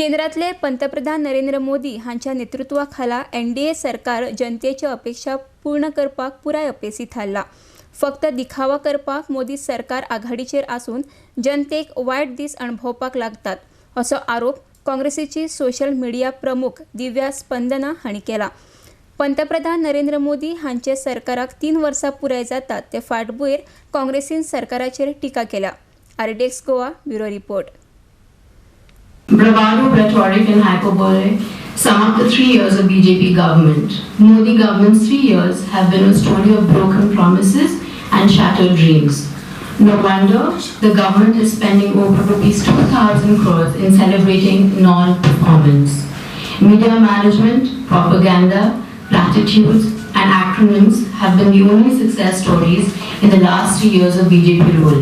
केंद्रातले पंतप्रधान नरेंद्र मोदी हांच्या नेतृत्वाखाला NDA सरकार जनतेची अपेक्षा पूर्ण करपाक पुराय अपेसी थारला। फक्त दिखावा करपाक मोदी सरकार आघाडीचेर आसून जनतेक वायट दीस अणभवपाक लागतात असो आरोप काँग्रेसीची सोशल मीडिया प्रमुख दिव्या स्पंदना हांणी केला। पंतप्रधान नरेंद्र मोदी हांचे सरकाराक 3 वर्सां पुराय जातात ते फाटभुंयेर काँग्रेसीन सरकाराचेर टिका केल्या। RDX Goa bureau report. Bravado, rhetoric and hyperbole sum up the 3 years of BJP government. Modi government's 3 years have been a story of broken promises and shattered dreams. No wonder the government is spending over rupees 2,000 crores in celebrating non-performance. Media management, propaganda, platitudes and acronyms have been the only success stories in the last 3 years of BJP rule.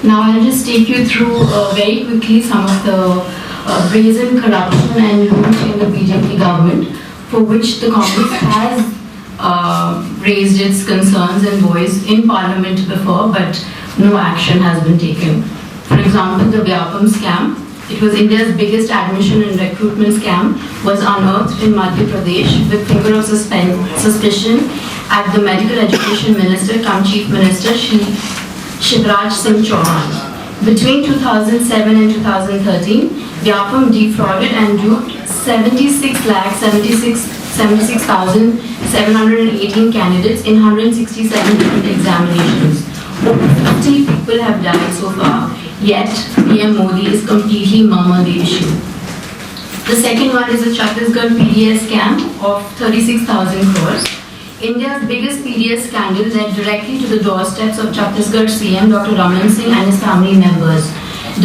Now I'll just take you through very quickly some of the brazen corruption and loot in the BJP government for which the Congress has raised its concerns and voice in Parliament before, but no action has been taken. For example, the Vyapam scam. It was India's biggest admission and recruitment scam, was unearthed in Madhya Pradesh with finger of suspicion at the Medical Education Minister cum Chief Minister Shivraj Singh Chauhan. Between 2007 and 2013, Vyapam defrauded and duped 76,718 candidates in 167 different examinations. Over 50 people have died so far, yet PM Modi is completely mum on the issue. The second one is a Chhattisgarh PDS scam of 36,000 crores. India's biggest PDS scandal led directly to the doorsteps of Chhattisgarh CM Dr. Raman Singh and his family members.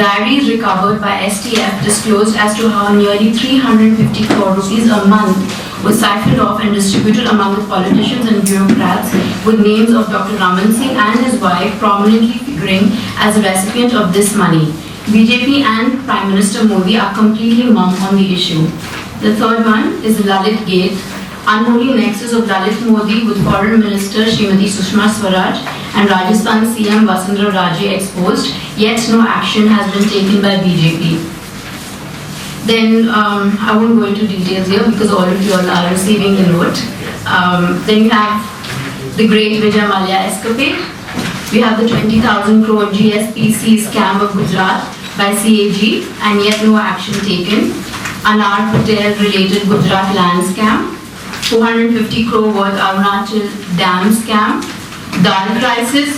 Diaries recovered by STF disclosed as to how nearly 350 crore rupees a month was siphoned off and distributed among the politicians and bureaucrats, with names of Dr. Raman Singh and his wife prominently figuring as a recipient of this money. BJP and Prime Minister Modi are completely mum on the issue. The third one is Lalit Gate. Unholy nexus of Lalit Modi with Foreign Minister Srimati Sushma Swaraj and Rajasthan CM Vasundhara Raje exposed, yet no action has been taken by BJP. Then I won't go into details here because all of you all are receiving the note. Then you have the great Vijay Mallya escapade. We have the 20,000 crore GSPC scam of Gujarat by CAG and yet no action taken. Anar Patel related Gujarat land scam. 450 crore worth Arunachal Dam scam, Dal crisis,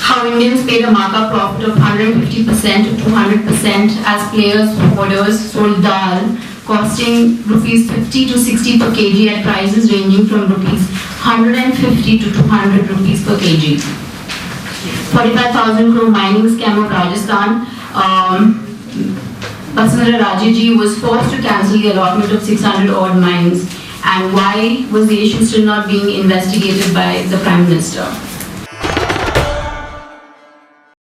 how Indians paid a markup profit of 150% to 200% as players, hoarders sold dal, costing rupees 50 to 60 per kg at prices ranging from rupees 150 to 200 rupees per kg. 45,000 crore mining scam of Rajasthan. Vasundhara Raje ji was forced to cancel the allotment of 600 odd mines. And why was the issue still not being investigated by the Prime Minister?